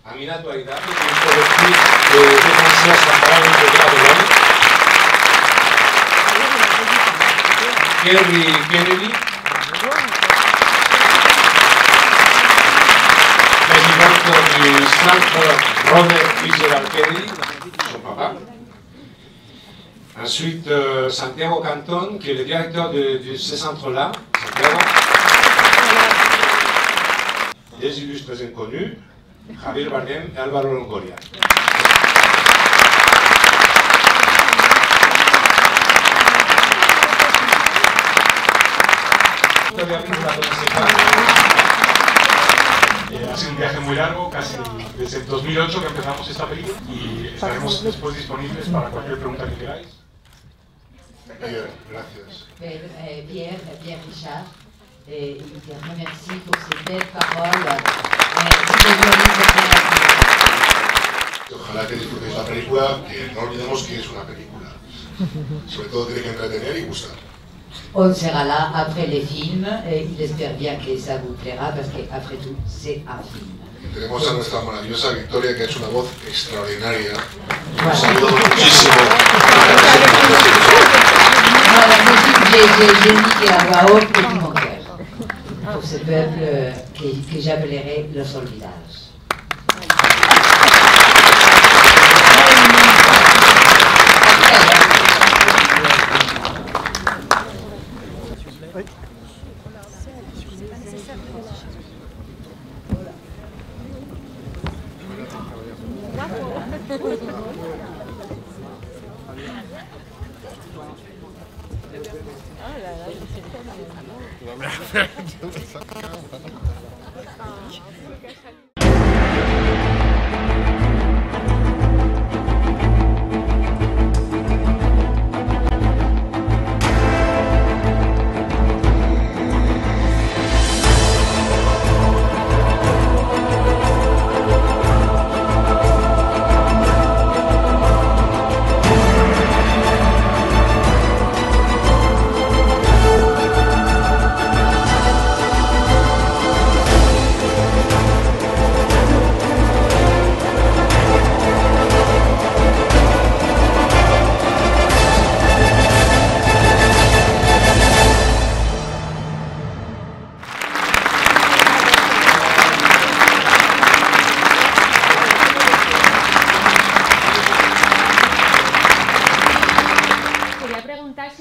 A mi naturalidad, que vestir de francés la palabra integrada de hoy, Kerry Kennedy, président du centre Robert Fitzgerald Kennedy, son papa. Ensuite, Santiago Cantón, qui est le directeur de ce centre-là, Santiago. Des illustres inconnus, Javier Bardem et Álvaro Longoria. Todavía no la conoce Ha sido un viaje muy largo, casi desde el 2008 que empezamos esta película, y estaremos después disponibles para cualquier pregunta que queráis. Bien, gracias. Pierre Richard, il te remercie pour ces belles paroles. Ojalá que disfrutéis la película, que no olvidemos que es una película. Sobre todo tiene que entretener y gustar. On sera là après les films et il espère bien que ça vous plaira parce qu'après tout, c'est un film. Tenemos a nuestra maravillosa Victoria, que ha hecho una voz extraordinaria. Un saludo muchísimo. Moi, la musique, j'ai mis à voix haute depuis mon cœur pour ce peuple que j'appellerai los olvidados.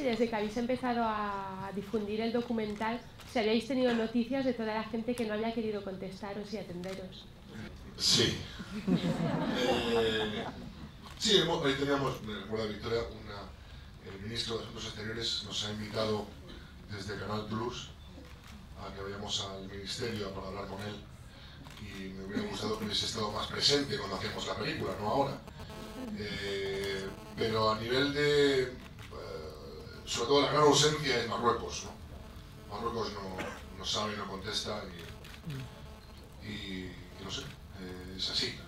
Desde que habéis empezado a difundir el documental, si habéis tenido noticias de toda la gente que no había querido contestaros y atenderos. Sí. Sí, ahí teníamos, me recuerda Victoria, el ministro de Asuntos Exteriores nos ha invitado desde Canal Plus a que vayamos al ministerio para hablar con él, y me hubiera gustado que hubiese estado más presente cuando hacíamos la película, no ahora. Pero a nivel de... sobre todo la gran ausencia es Marruecos, ¿no? Marruecos no sabe, no contesta y no sé, es así.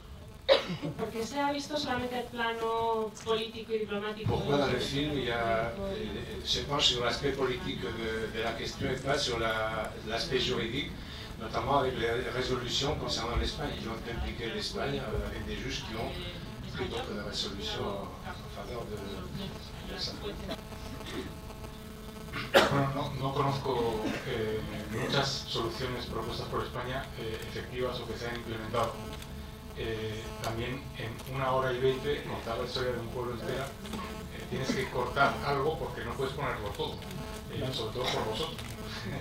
¿Por qué se ha visto solamente el plano político y diplomático? Pourquoi dans le film, il y a, se penche sur l'aspect politique de la question et pas sur l'aspect juridique, notamment avec les résolutions concernant l'Espagne. Ils ont impliqué l'Espagne avec des juges qui ont pris donc la résolution en faveur de ça. Bueno, no conozco muchas soluciones propuestas por España efectivas o que se han implementado. También en 1 hora y 20 contar la historia de un pueblo entero, tienes que cortar algo porque no puedes ponerlo todo, sobre todo por vosotros,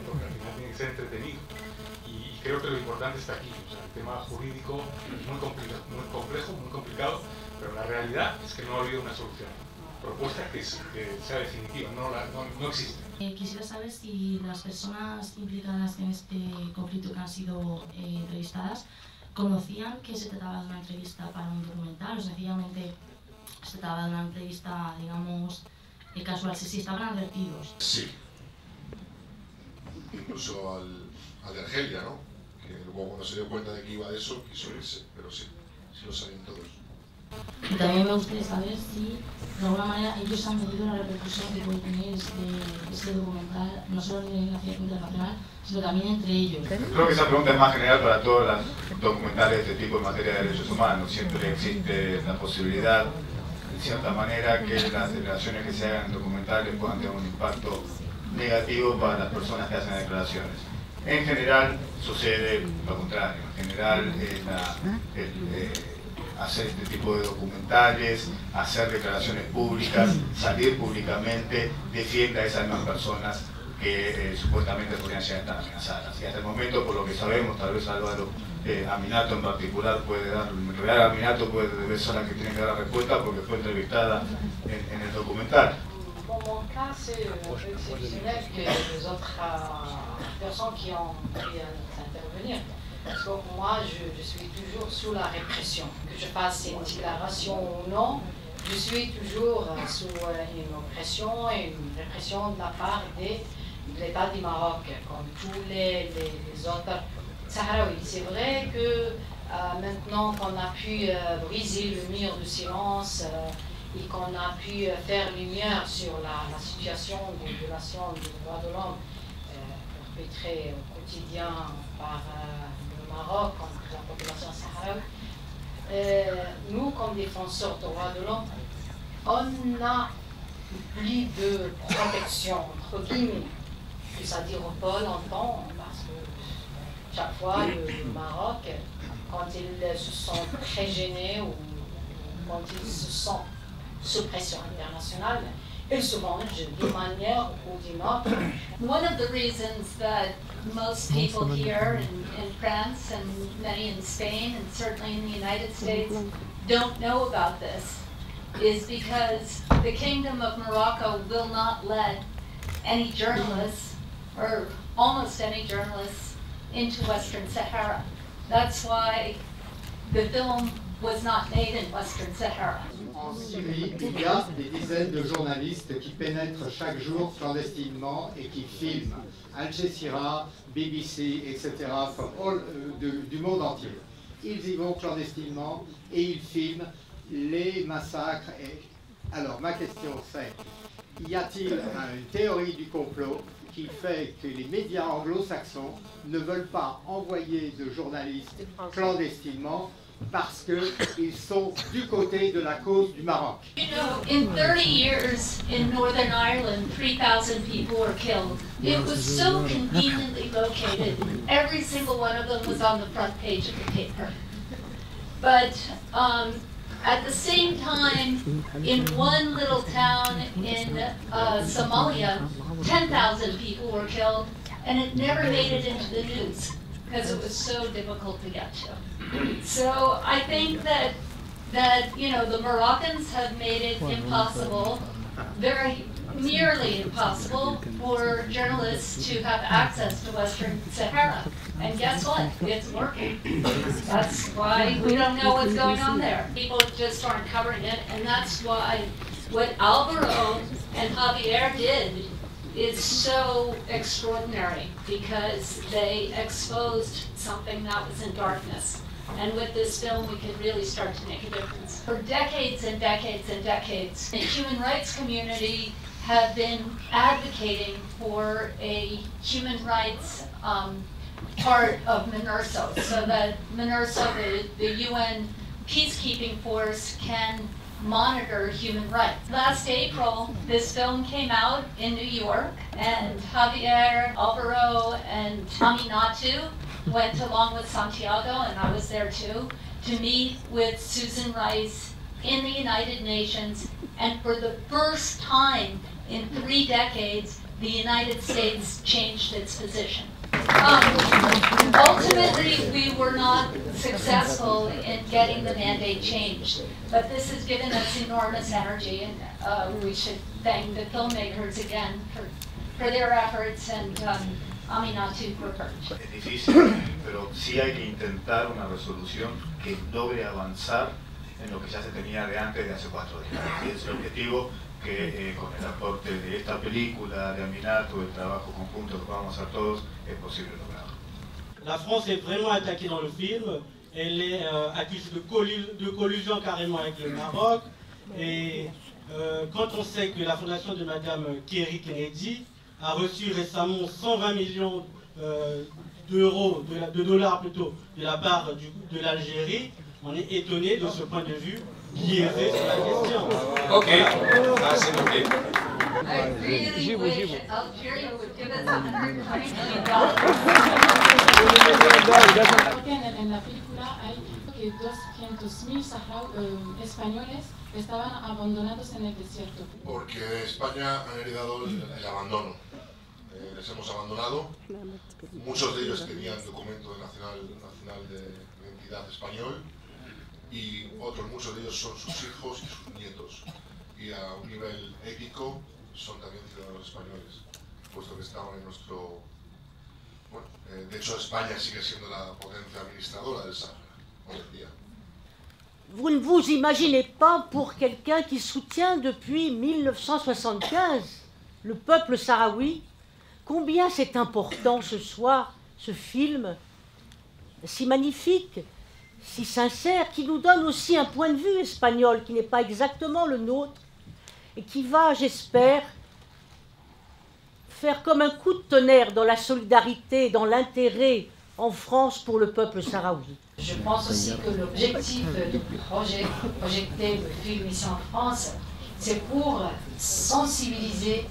porque al final tiene que ser entretenido. Y creo que lo importante está aquí, o sea, el tema jurídico es muy complejo, muy complicado, pero la La realidad es que no ha habido una solución propuesta que sea definitiva, no existe. Quisiera saber si las personas implicadas en este conflicto que han sido entrevistadas conocían que se trataba de una entrevista para un documental, o sencillamente se trataba de una entrevista, digamos, casual, si estaban advertidos. Sí. Incluso al de Argelia, ¿no? Que luego cuando se dio cuenta de que iba de eso, quiso irse, pero sí, sí lo sabían todos. Y también me gustaría saber si, de alguna manera, ellos han medido la repercusión que puede tener este documental, no solo a nivel internacional, sino también entre ellos. Creo que esa pregunta es más general para todos los documentales de este tipo en materia de derechos humanos. Siempre existe la posibilidad, en cierta manera, que las declaraciones que se hagan en documentales puedan tener un impacto negativo para las personas que hacen declaraciones. En general sucede lo contrario. En general hacer este tipo de documentales, hacer declaraciones públicas, salir públicamente, defiende a esas mismas personas que supuestamente podrían llegar a estar amenazadas. Y hasta el momento, por lo que sabemos, tal vez Álvaro Aminato en particular puede dar, en realidad Aminato debe ser la que tiene que dar la respuesta porque fue entrevistada en el documental. Bon, mon cas, c'est un peu exceptionnel que les autres personnes qui ont pu intervenir. Parce que moi, je suis toujours sous la répression. Que je fasse une déclaration ou non, je suis toujours sous une oppression et une répression de la part de l'État du Maroc, comme tous les autres Sahraouis. C'est vrai que maintenant qu'on a pu briser le mur de silence et qu'on a pu faire lumière sur la situation de violation des droits de l'homme perpétrée au quotidien par Maroc contre la population sahraoui. Nous, comme défenseurs des droits de l'homme, on n'a plus de protection, entre guillemets. C'est-à-dire on peut l'entendre parce que chaque fois le Maroc, quand ils se sont très gênés ou quand ils se sentent sous pression internationale, ils se vengent d'une manière ou d'une autre. One of the reasons that most people here in France and many in Spain and certainly in the United States don't know about this is because the Kingdom of Morocco will not let any journalists, or almost any journalists, into Western Sahara. That's why the film was not made in Western Sahara. En Syrie, il y a des dizaines de journalistes qui pénètrent chaque jour clandestinement et qui filment. Al Jazeera, BBC, etc., du monde entier. Ils y vont clandestinement et ils filment les massacres. Alors, ma question c'est, y a-t-il une théorie du complot qui fait que les médias anglo-saxons ne veulent pas envoyer de journalistes clandestinement parce qu'ils sont du côté de la cause du Maroc? You know, in 30 years in Northern Ireland, 3,000 people were killed. It was so conveniently located. Every single one of them was on the front page of the paper. But at the same time, in one little town in Somalia, 10,000 people were killed, and it never made it into the news because it was so difficult to get to. So I think that you know, the Moroccans have made it impossible, very nearly impossible, for journalists to have access to Western Sahara. And guess what? It's working. That's why we don't know what's going on there. People just aren't covering it, and that's why what Alvaro and Javier did is so extraordinary, because they exposed something that was in darkness. And with this film, we can really start to make a difference. For decades and decades and decades, the human rights community have been advocating for a human rights part of MINURSO, so that MINURSO, the UN peacekeeping force, can monitor human rights. Last April, this film came out in New York, and Javier, Alvaro, and Aminatu went along with Santiago, and I was there too, to meet with Susan Rice in the United Nations, and for the first time in 3 decades, the United States changed its position. Ultimately, we were not successful in getting the mandate changed, but this has given us enormous energy, and we should thank the filmmakers again for their efforts, and Aminatou for her. Es difícil, pero sí hay que intentar una resolución que logre avanzar en lo que ya se tenía de antes, de hace 4 décadas. Y es el objetivo que con el aporte de esta película, de Aminatou, el trabajo conjunto que vamos a hacer todos, es posible lograrlo. La France est vraiment attaquée dans le film. Elle est accusée de collusion carrément avec le Maroc. Et quand on sait que la fondation de Madame Kerry Kennedy a reçu récemment 120 millions d'euros, de dollars plutôt, de la part de l'Algérie, on est étonné de ce point de vue biaisé sur la question. Ok, ça c'est noté. I really wish Algeria would give us $120 million. En la película hay que 200.000 españoles estaban abandonados en el desierto. Porque de España han heredado el abandono. Les hemos abandonado. Muchos de ellos tenían documento nacional de identidad español y muchos de ellos son sus hijos y sus nietos. Y a un nivel ético son también ciudadanos españoles, puesto que estaban en nuestro... Bueno, de hecho España sigue siendo la potencia administradora del Sahara hoy en día. Vous ne vous imaginez pas, pour quelqu'un qui soutient depuis 1975 le peuple sahraoui, combien c'est important ce soir, ce film si magnifique, si sincère, qui nous donne aussi un point de vue espagnol qui n'est pas exactement le nôtre et qui va, j'espère, faire comme un coup de tonnerre dans la solidarité, dans l'intérêt en France pour le peuple sahraoui. Je pense aussi que l'objectif du projeter le film ici en France, c'est pour sensibiliser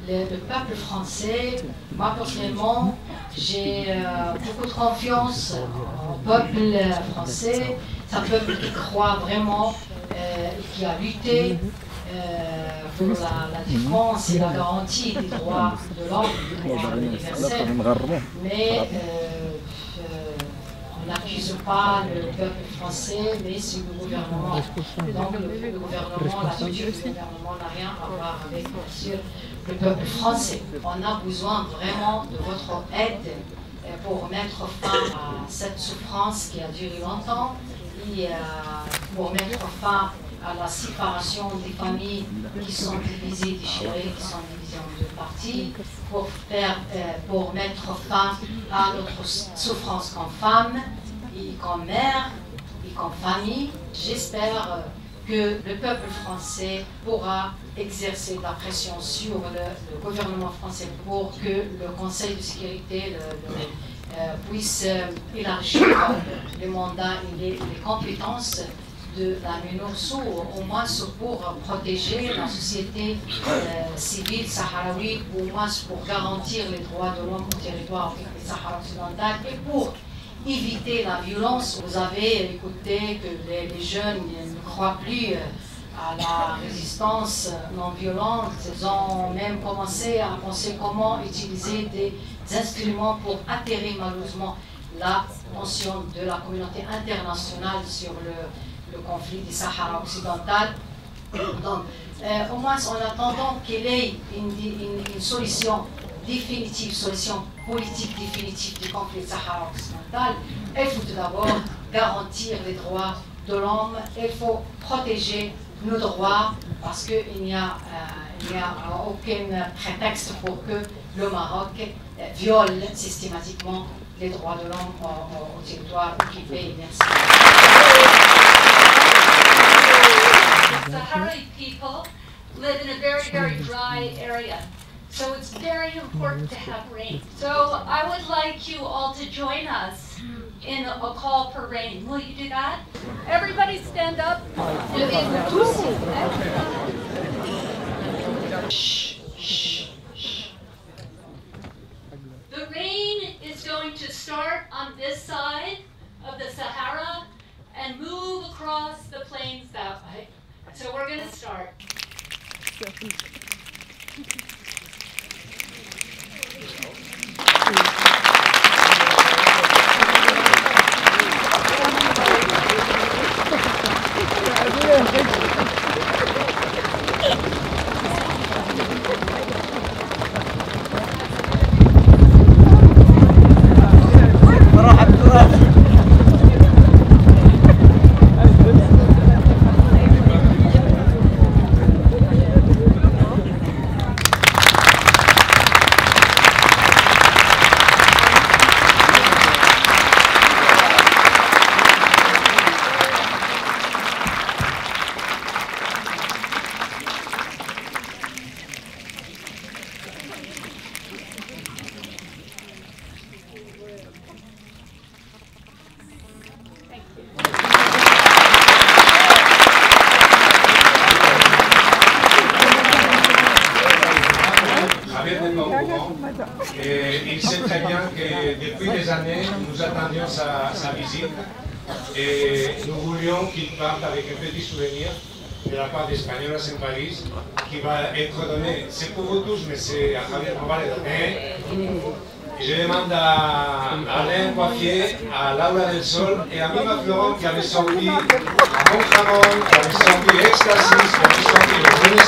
le peuple français. Moi, personnellement, j'ai beaucoup de confiance au peuple français. C'est un peuple qui croit vraiment et qui a lutté pour la défense et la garantie des droits de l'homme, des droits universels. Mais on n'accuse pas le peuple français, mais c'est le gouvernement. Donc le gouvernement, l'attitude du gouvernement n'a rien à voir avec, bien sûr, le peuple français. On a besoin vraiment de votre aide pour mettre fin à cette souffrance qui a duré longtemps et pour mettre fin à la séparation des familles qui sont divisées, déchirées, qui sont divisées en 2 parties, pour mettre fin à notre souffrance comme femme, et comme mère, et comme famille. J'espère que le peuple français pourra exercer de la pression sur le gouvernement français pour que le Conseil de sécurité puisse élargir les mandats et les compétences de la MINURSO, au moins pour protéger la société civile sahraoui, au moins pour garantir les droits de l'homme au territoire du Sahara occidental et pour éviter la violence. Vous avez écouté que les jeunes ne croient plus à la résistance non violente. Ils ont même commencé à penser comment utiliser des instruments pour attirer malheureusement l'attention de la communauté internationale sur le conflit du Sahara occidental. Donc, au moins en attendant qu'il y ait une solution définitive, solution politique définitive du conflit du Sahara occidental, il faut tout d'abord garantir les droits de l'homme, il faut protéger nos droits parce qu'il n'y a aucun prétexte pour que le Maroc viole systématiquement les droits de l'homme au territoire occupé. Merci. Sahrawi people live in a very, very dry area. So it's very important to have rain. So I would like you all to join us in a call for rain. Will you do that? Everybody stand up. The rain is going to start on this side of the Sahara and move across the plains that way. So we're going to start. Et il sait très bien que depuis des années, nous attendions sa visite et nous voulions qu'il parte avec un petit souvenir de la part d'Espagnols en Paris qui va être donné. C'est pour vous tous, mais c'est à Javier qu'on va le donner. Je demande à Alain Coiffier, à Laura del Sol et à Mima Florent qui avait sorti Mon Jamón, qui avait sorti Éxtasis, qui avait sorti Le Jeune